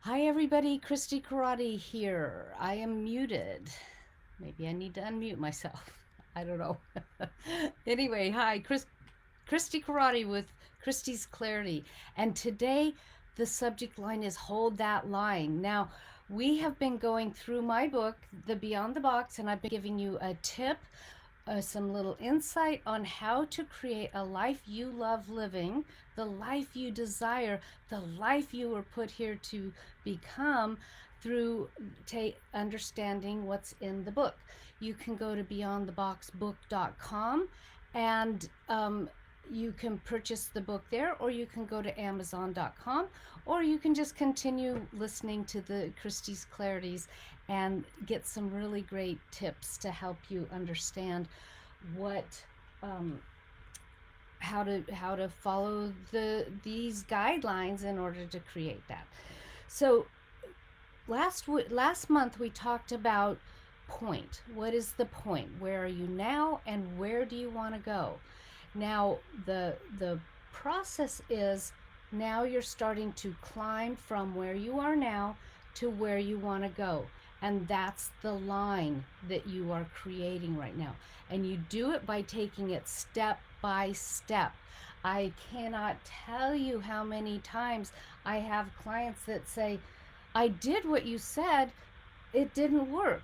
Hi everybody, Christi Karate here. I am muted. Maybe I need to unmute myself. I don't know. Anyway, hi, Christi Karate with Christi's Clarity. And today the subject line is Hold That Line. Now, we have been going through my book, The Beyond the Box, and I've been giving you a tip, some little insight on how to create a life you love living, the life you desire, the life you were put here to become through understanding what's in the book. You can go to beyondtheboxbook.com and you can purchase the book there, or you can go to amazon.com, or you can just continue listening to the Christie's Clarities and get some really great tips to help you understand what um, how to follow these guidelines in order to create that. So last month we talked about point. What is the point? Where are you now, and where do you want to go? Now the process is, now you're starting to climb from where you are now to where you want to go. And that's the line that you are creating right now. And you do it by taking it step by step. I cannot tell you how many times I have clients that say, I did what you said, it didn't work.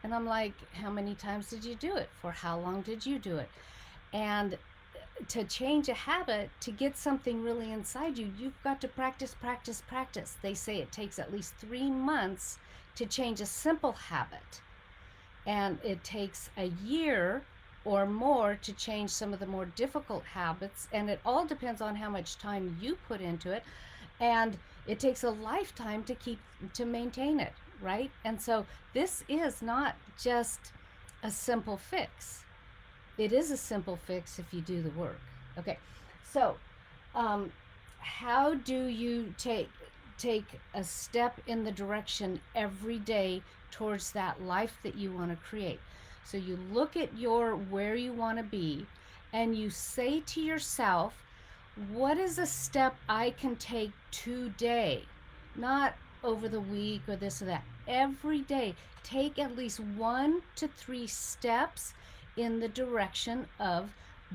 And I'm like, how many times did you do it? For how long did you do it? And to change a habit, to get something really inside you, you've got to practice, practice, practice. They say it takes at least 3 months to change a simple habit, and it takes a year or more to change some of the more difficult habits. And it all depends on how much time you put into it, and it takes a lifetime to maintain it, right? And so this is not just a simple fix. It is a simple fix if you do the work. Okay, so how do you take a step in the direction every day towards that life that you want to create? So you look at your where you want to be, and you say to yourself, what is a step I can take today? Not over the week or this or that. Every day, take at least 1 to 3 steps in the direction of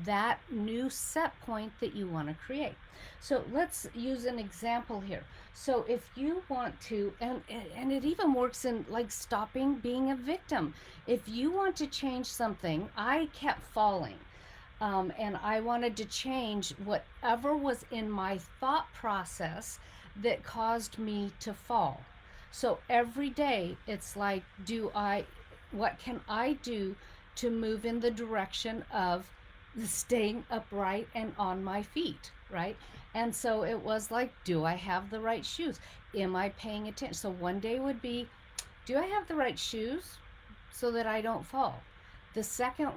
that new set point that you want to create. So let's use an example here. So if you want to, and it even works in like stopping being a victim. If you want to change something, I kept falling. And I wanted to change whatever was in my thought process that caused me to fall. So every day it's like, what can I do to move in the direction of staying upright and on my feet, right? And so it was like, do I have the right shoes? Am I paying attention? So one day would be, do I have the right shoes so that I don't fall? The second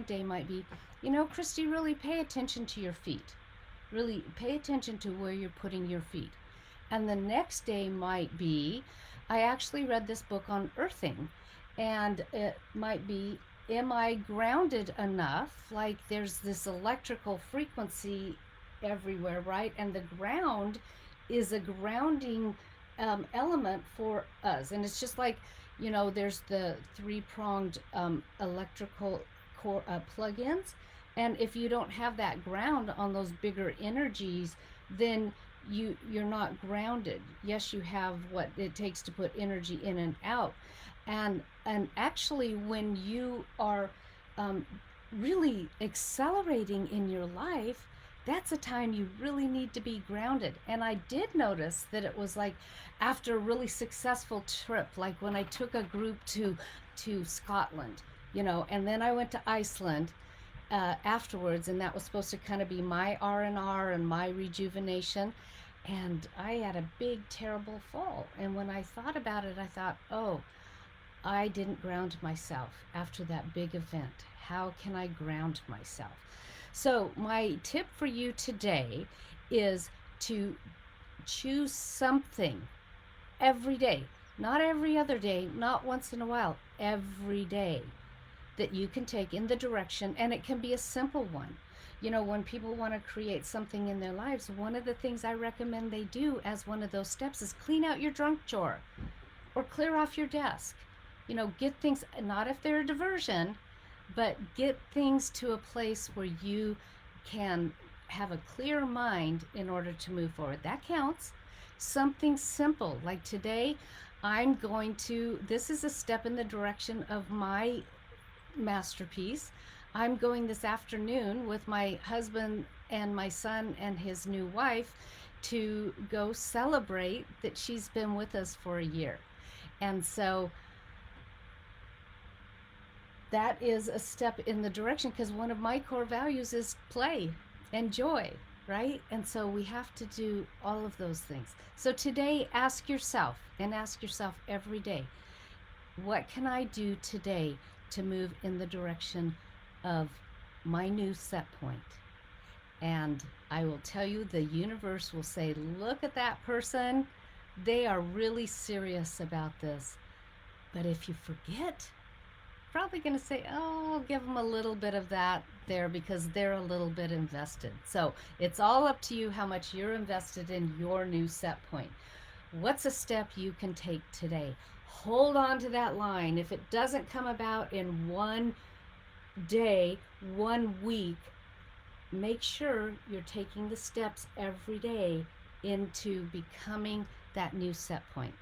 day might be, Christy, really pay attention to your feet. Really pay attention to where you're putting your feet. And the next day might be, I actually read this book on earthing, and it might be, am I grounded enough? Like there's this electrical frequency everywhere, right? And the ground is a grounding element for us. And it's just like, there's the three-pronged electrical plug-ins. And if you don't have that ground on those bigger energies, then you're not grounded. Yes, you have what it takes to put energy in and out. And actually, when you are really accelerating in your life, that's a time you really need to be grounded. And I did notice that it was like after a really successful trip, like when I took a group to Scotland, and then I went to Iceland afterwards, and that was supposed to kind of be my R&R and my rejuvenation. And I had a big, terrible fall. And when I thought about it, I thought, oh, I didn't ground myself after that big event. How can I ground myself? So my tip for you today is to choose something every day, not every other day, not once in a while, every day, that you can take in the direction, and it can be a simple one. When people want to create something in their lives, one of the things I recommend they do as one of those steps is clean out your junk drawer or clear off your desk. Get things, not if they're a diversion, but get things to a place where you can have a clear mind in order to move forward. That counts. Something simple like today, this is a step in the direction of my masterpiece. I'm going this afternoon with my husband and my son and his new wife to go celebrate that she's been with us for a year. And so that is a step in the direction, because one of my core values is play and joy, right? And so we have to do all of those things. So today, ask yourself every day, what can I do today to move in the direction of my new set point? And I will tell you, the universe will say, look at that person. They are really serious about this. But if you forget, probably going to say, oh, I'll give them a little bit of that there because they're a little bit invested. So it's all up to you how much you're invested in your new set point. What's a step you can take today? Hold on to that line. If it doesn't come about in one day, 1 week, make sure you're taking the steps every day into becoming that new set point.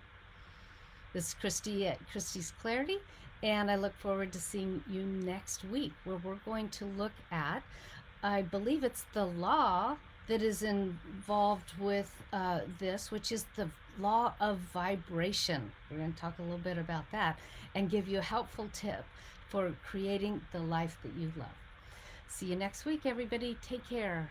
This is Christi at Christi's Clarity, and I look forward to seeing you next week, where we're going to look at, I believe it's the law that is involved with this, which is the law of vibration. We're going to talk a little bit about that and give you a helpful tip for creating the life that you love. See you next week, everybody. Take care.